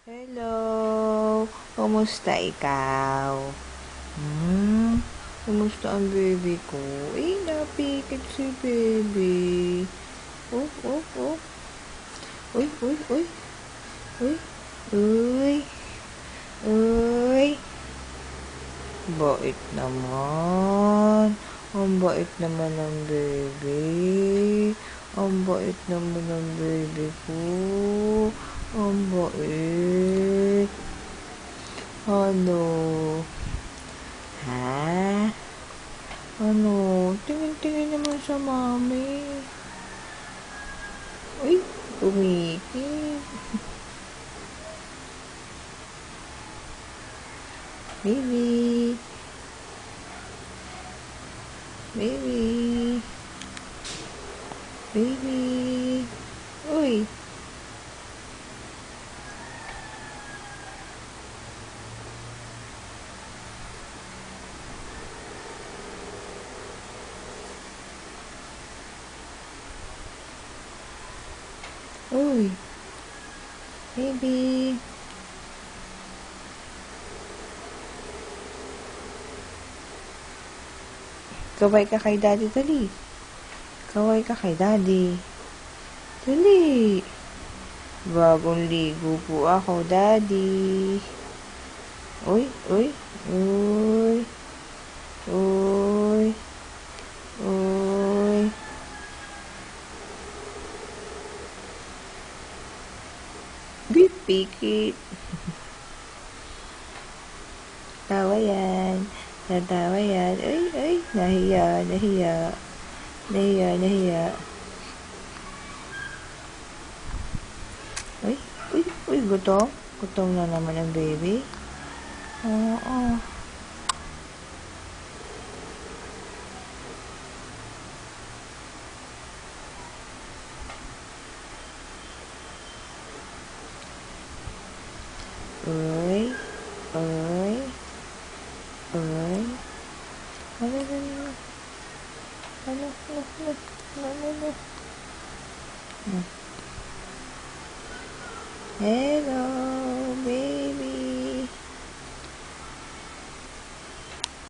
Hello! Kumusta ikaw? Kumusta ang baby ko? Napikit si baby. Oh, oh, oh. Uy, uy, uy. Uy, uy. Uy. Bait naman. Ang bait naman ng baby. Ang bait naman ng baby ko. Ang bait. Ano? Ha? Ano? Tingin-tingin naman sa mami. Uy, tumikit. Baby. Baby. Baby. Uy. Uy. Baby. Kaway ka kay daddy, dali. Kaway ka kay daddy. Dali. Bagong ligo po ako, daddy. Uy, uy, uy. Uy. Uy. Pikit. Tawa yan. Natawa yan. Uy, uy. Nahiya, nahiya. Nahiya, nahiya. Uy, uy, uy, gutom. Gutom na naman ang baby. Oo. Uy, uy, uy. Ano, ano, ano, ano, ano. Hello.